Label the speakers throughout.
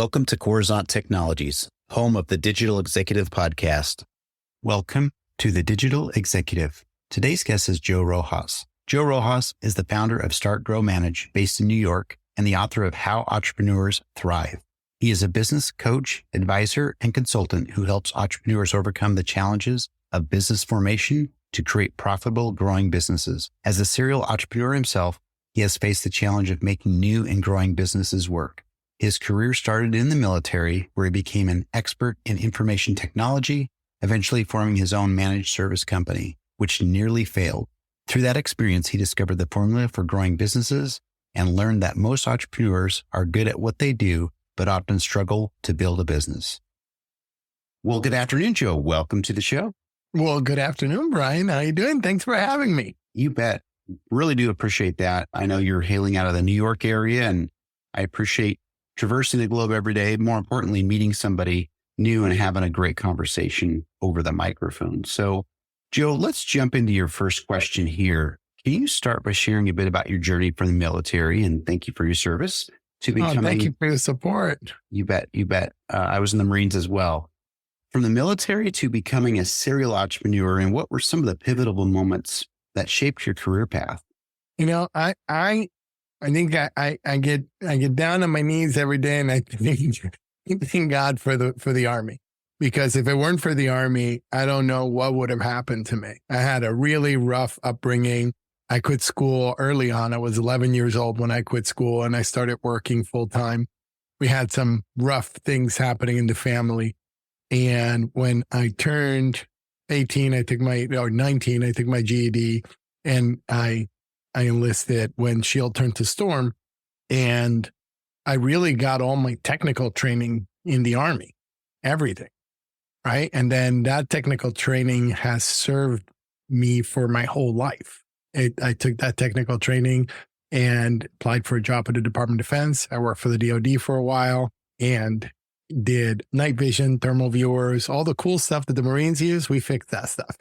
Speaker 1: Welcome to Coruzant Technologies, home of the Digital Executive Podcast. Welcome to the Digital Executive. Today's guest is Joe Rojas. Joe Rojas is the founder of Start, Grow, Manage based in New York and the author of How Entrepreneurs Thrive. He is a business coach, advisor, and consultant who helps entrepreneurs overcome the challenges of business formation to create profitable, growing businesses. As a serial entrepreneur himself, he has faced the challenge of making new and growing businesses work. His career started in the military, where he became an expert in information technology, eventually forming his own managed service company, which nearly failed. Through that experience, he discovered the formula for growing businesses and learned that most entrepreneurs are good at what they do, but often struggle to build a business. Well, good afternoon, Joe. Welcome to the show.
Speaker 2: Well, good afternoon, Brian. How you doing? Thanks for having me.
Speaker 1: You bet. Really do appreciate that. I know you're hailing out of the New York area, and I appreciate traversing the globe every day. More importantly, meeting somebody new and having a great conversation over the microphone. So, Joe, let's jump into your first question here. Can you start by sharing a bit about your journey from the military, and thank you for your service, to becoming...
Speaker 2: thank you for your support.
Speaker 1: You bet. You bet. I was in the Marines as well. From the military to becoming a serial entrepreneur, and what were some of the pivotal moments that shaped your career path?
Speaker 2: You know, I think I get down on my knees every day, and I thank God for the Army, because if it weren't for the Army, I don't know what would have happened to me. I had a really rough upbringing. I quit school early on. I was 11 years old when I quit school, and I started working full time. We had some rough things happening in the family, and when I turned 19, I took my GED, and I enlisted when SHIELD turned to STORM, and I really got all my technical training in the Army, everything, right? And then that technical training has served me for my whole life. I took that technical training and applied for a job at the Department of Defense. I worked for the DoD for a while and did night vision, thermal viewers, all the cool stuff that the Marines use. We fixed that stuff.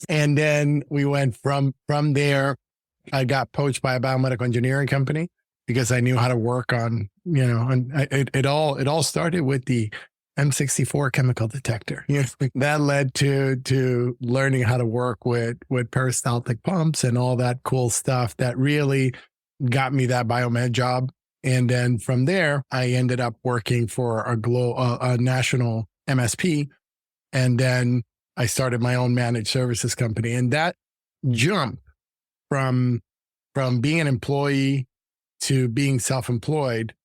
Speaker 2: And then we went from there. I got poached by a biomedical engineering company because I knew how to work on, and it all started with the M64 chemical detector. That led to learning how to work with peristaltic pumps and all that cool stuff that really got me that biomed job. And then from there, I ended up working for a national MSP. And then I started my own managed services company. And that jump from being an employee to being self-employed,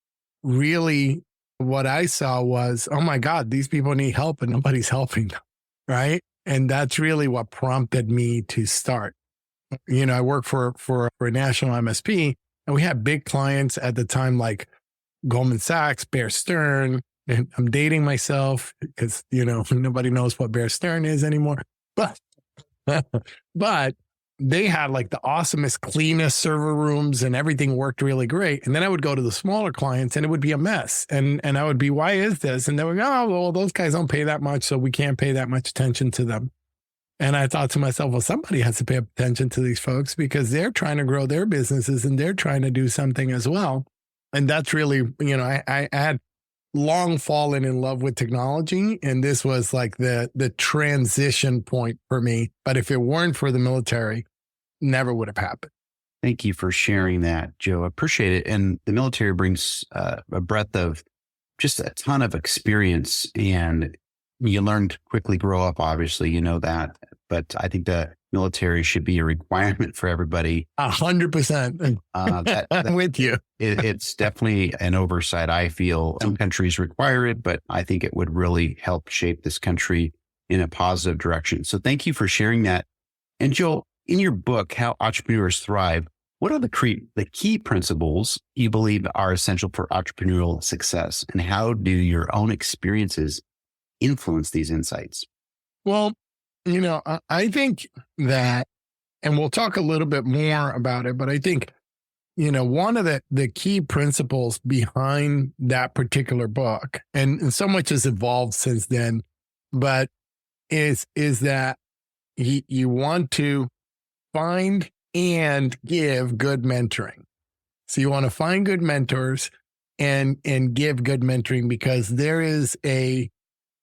Speaker 2: really what I saw was, oh my God, these people need help and nobody's helping them, right? And that's really what prompted me to start. I worked for a national MSP, and we had big clients at the time like Goldman Sachs, Bear Stearns, and I'm dating myself because, nobody knows what Bear Stearns is anymore. But they had like the awesomest, cleanest server rooms, and everything worked really great. And then I would go to the smaller clients and it would be a mess. And I would be, why is this? And they would go, oh, well, those guys don't pay that much, so we can't pay that much attention to them. And I thought to myself, well, somebody has to pay attention to these folks because they're trying to grow their businesses and they're trying to do something as well. And that's really, I had long fallen in love with technology, and this was like the transition point for me. But if it weren't for the military, never would have happened.
Speaker 1: Thank you for sharing that, Joe. I appreciate it. And the military brings a breadth of just a ton of experience, and you learn to quickly grow up, obviously, you know that. But I think the military should be a requirement for everybody.
Speaker 2: 100%. I'm with you.
Speaker 1: It's definitely an oversight, I feel. Some countries require it, but I think it would really help shape this country in a positive direction. So thank you for sharing that. And Joel, in your book, How Entrepreneurs Thrive, what are the key principles you believe are essential for entrepreneurial success? And how do your own experiences influence these insights?
Speaker 2: Well, I think that, and we'll talk a little bit more about it, but I think, one of the key principles behind that particular book, and so much has evolved since then, but is that you want to find and give good mentoring. So you want to find good mentors and give good mentoring, because there is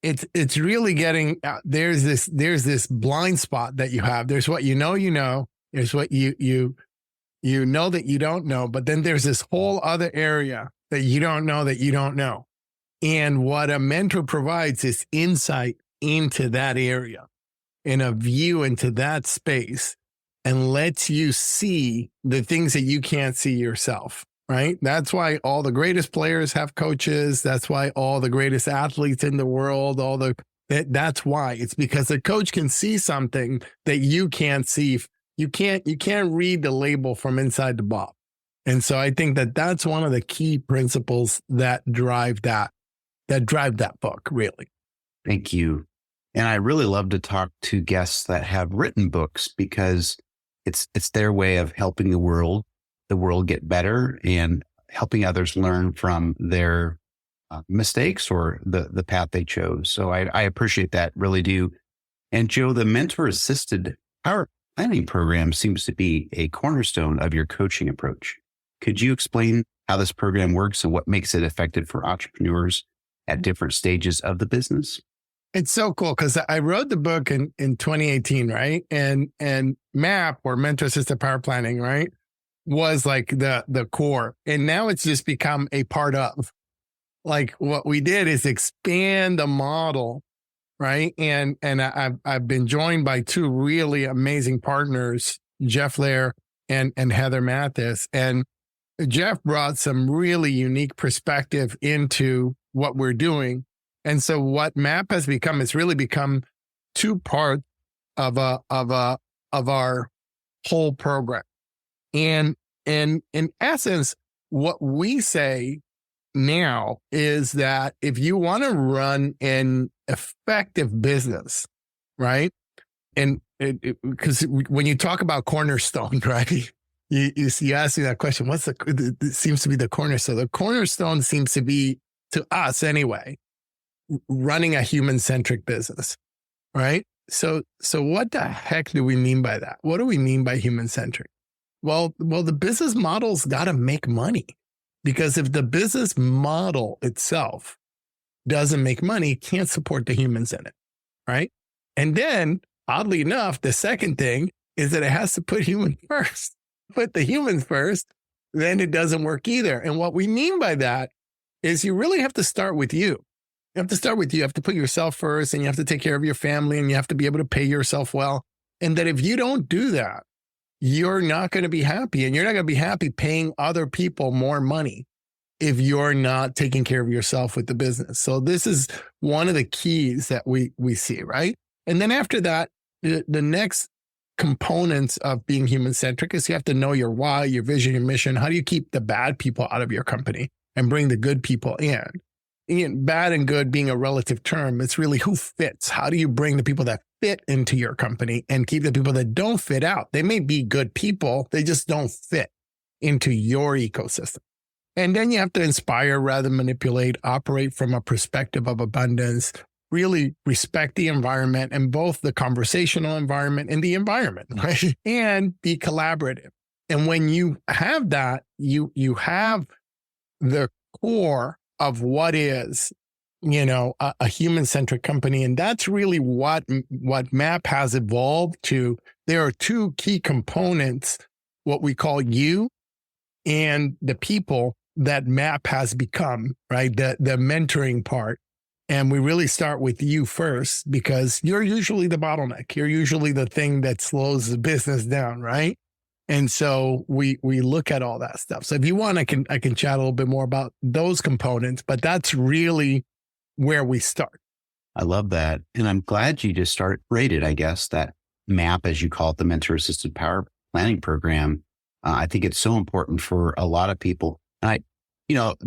Speaker 2: it's really getting there's this blind spot that you have. There's what you know, there's what you know that you don't know, but then there's this whole other area that you don't know. And what a mentor provides is insight into that area and a view into that space, and lets you see the things that you can't see yourself, right? That's why all the greatest players have coaches. That's why all the greatest athletes in the world, that's why. It's because the coach can see something that you can't see. You can't read the label from inside the box. And so I think that that's one of the key principles that drive that book, really.
Speaker 1: Thank you. And I really love to talk to guests that have written books, because it's their way of helping the world get better and helping others learn from their mistakes or the path they chose. So I appreciate that, really do. And Joe, the mentor assisted power planning program seems to be a cornerstone of your coaching approach. Could you explain how this program works and what makes it effective for entrepreneurs at different stages of the business?
Speaker 2: It's so cool, because I wrote the book in 2018, right? And MAP, or Mentor Assisted Power Planning, right, was like the core. And now it's just become a part of. Like, what we did is expand the model, right? And I've been joined by two really amazing partners, Jeff Lair and Heather Mathis. And Jeff brought some really unique perspective into what we're doing. And so what MAP has become, it's really become two parts of our whole program. And in essence, what we say now is that if you want to run an effective business, right? And because when you talk about cornerstone, right? You ask me that question, it seems to be the cornerstone. The cornerstone seems to be, to us anyway, running a human-centric business, right? So what the heck do we mean by that? What do we mean by human-centric? Well, the business model's got to make money, because if the business model itself doesn't make money, it can't support the humans in it, right? And then, oddly enough, the second thing is that it has to put humans first. Put the humans first, then it doesn't work either. And what we mean by that is you really have to start with you. You have to start with you. You have to put yourself first, and you have to take care of your family, and you have to be able to pay yourself well. And that if you don't do that, you're not going to be happy, and you're not going to be happy paying other people more money if you're not taking care of yourself with the business. So this is one of the keys that we see, right? And then after that, the next components of being human-centric is you have to know your why, your vision, your mission. How do you keep the bad people out of your company and bring the good people in? Bad and good being a relative term, it's really who fits. How do you bring the people that fit into your company and keep the people that don't fit out? They may be good people, they just don't fit into your ecosystem. And then you have to inspire rather than manipulate, operate from a perspective of abundance, really respect the environment, and both the conversational environment and the environment, right? And be collaborative. And when you have that, you have the core of what is, a human-centric company. And that's really what MAP has evolved to. There are two key components, what we call you and the people, that MAP has become, right? The mentoring part. And we really start with you first, because you're usually the bottleneck. You're usually the thing that slows the business down, right? And so we look at all that stuff. So if you want, I can chat a little bit more about those components, but that's really where we start.
Speaker 1: I love that. And I'm glad you just rated, I guess, that MAP, as you call it, the Mentor Assisted Power Planning Program. I think it's so important for a lot of people. And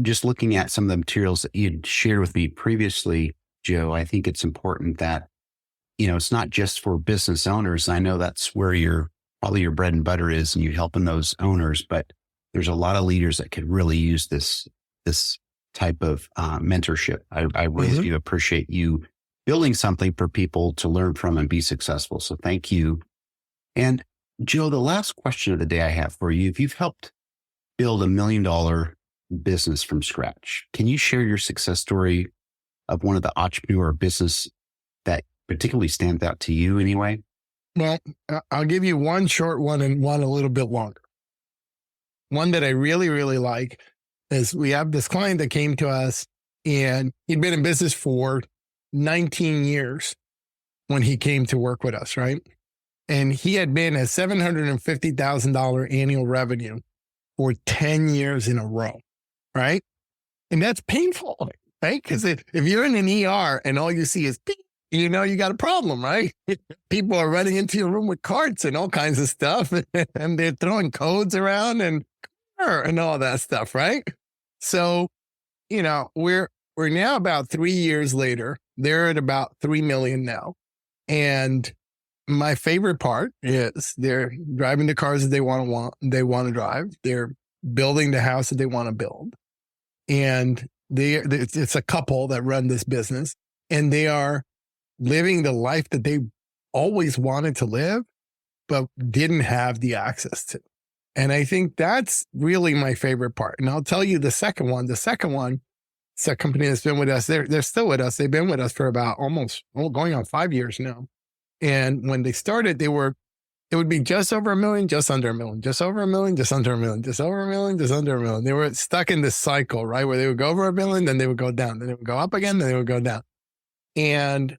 Speaker 1: just looking at some of the materials that you'd shared with me previously, Joe, I think it's important that, it's not just for business owners. I know that's where probably your bread and butter is, and you're helping those owners, but there's a lot of leaders that could really use this type of mentorship. I really do appreciate you building something for people to learn from and be successful. So thank you. And Joe, the last question of the day I have for you, if you've helped build $1 million business from scratch. Can you share your success story of one of the entrepreneur business that particularly stands out to you anyway?
Speaker 2: Well, I'll give you one short one and one a little bit longer. One that I really, really like is we have this client that came to us and he'd been in business for 19 years when he came to work with us, right? And he had been at $750,000 annual revenue for 10 years in a row, right? And that's painful, right? Because if you're in an ER and all you see is beep, you know you got a problem, right? People are running into your room with carts and all kinds of stuff, and they're throwing codes around and all that stuff, right? So, we're now about 3 years later. They're at about 3 million now, and my favorite part is they're driving the cars that they want to drive. They're building the house that they want to build, and it's a couple that run this business, and they are living the life that they always wanted to live, but didn't have the access to. And I think that's really my favorite part. And I'll tell you the second one. The second one, it's a company that's been with us. They're still with us. They've been with us for about going on 5 years now. And when they started, it would be just over a million, just under a million, just over a million, just under a million, just over a million, just under a million. They were stuck in this cycle, right? Where they would go over a million, then they would go down, then they would go up again, then they would go down. And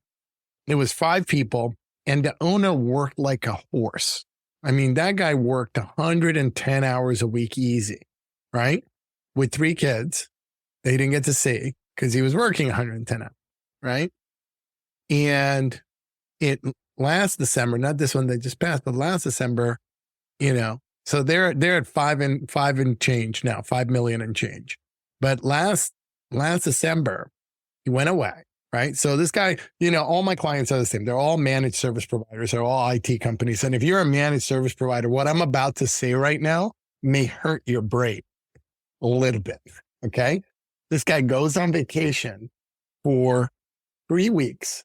Speaker 2: it was 5 people, and the owner worked like a horse. I mean, that guy worked 110 hours a week easy, right? With 3 kids they didn't get to see because he was working 110 hours, right? And it last December, not this one that just passed, but last December, so they're at 5 and change now, 5 million and change. But last December, he went away. Right. So this guy, all my clients are the same. They're all managed service providers. They're all IT companies. And if you're a managed service provider, what I'm about to say right now may hurt your brain a little bit. Okay. This guy goes on vacation for 3 weeks,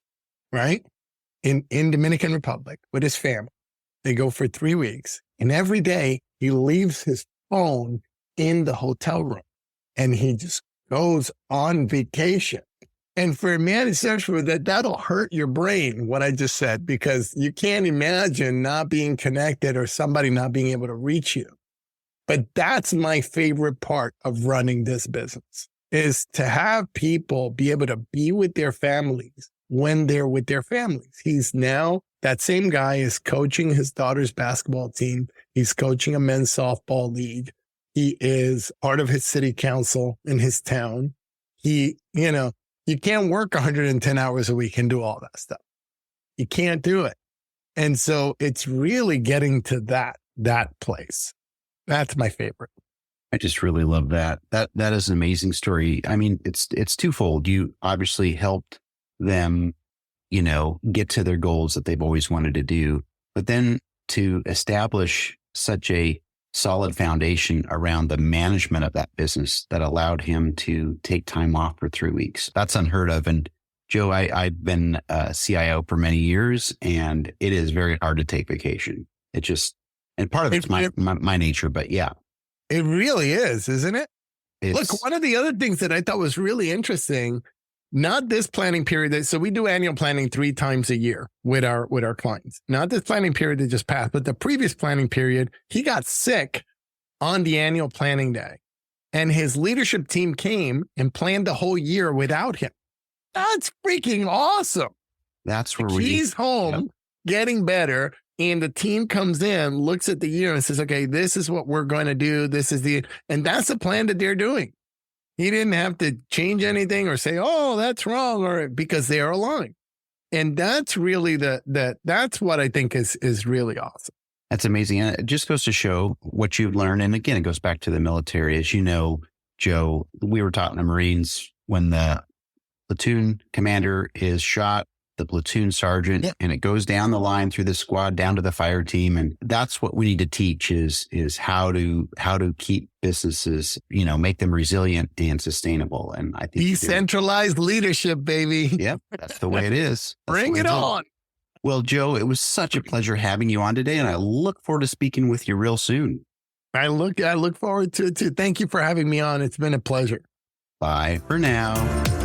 Speaker 2: right? In Dominican Republic with his family. They go for 3 weeks. And every day he leaves his phone in the hotel room and he just goes on vacation. And for a managed service provider, that'll hurt your brain, what I just said, because you can't imagine not being connected or somebody not being able to reach you. But that's my favorite part of running this business, is to have people be able to be with their families when they're with their families. That same guy is coaching his daughter's basketball team. He's coaching a men's softball league. He is part of his city council in his town. You can't work 110 hours a week and do all that stuff. You can't do it. And so it's really getting to that place. That's my favorite.
Speaker 1: I just really love that. That is an amazing story. I mean, it's twofold. You obviously helped them, get to their goals that they've always wanted to do, but then to establish such a solid foundation around the management of that business that allowed him to take time off for 3 weeks. That's unheard of. And Joe, I've been a CIO for many years, and it is very hard to take vacation. And part of it's my nature, but yeah.
Speaker 2: It really is, isn't it? Look, one of the other things that I thought was really interesting, not this planning period. So we do annual planning 3 times a year with our clients. Not this planning period that just passed, but the previous planning period, he got sick on the annual planning day. And his leadership team came and planned the whole year without him. That's freaking awesome.
Speaker 1: That's where
Speaker 2: he's home getting better. And the team comes in, looks at the year and says, okay, this is what we're going to do. And that's the plan that they're doing. He didn't have to change anything or say, oh, that's wrong, because they are aligned. And that's really that's what I think is really awesome.
Speaker 1: That's amazing. And it just goes to show what you've learned. And again, it goes back to the military. As you know, Joe, we were taught in the Marines, when the platoon commander is shot, the platoon sergeant, and it goes down the line through the squad down to the fire team. And that's what we need to teach is how to keep businesses, make them resilient and sustainable. And I think
Speaker 2: decentralized leadership, baby.
Speaker 1: Yep. That's the way it is.
Speaker 2: Bring it on.
Speaker 1: Well, Joe, it was such a pleasure having you on today, and I look forward to speaking with you real soon.
Speaker 2: I look forward to it too. Thank you for having me on. It's been a pleasure.
Speaker 1: Bye for now.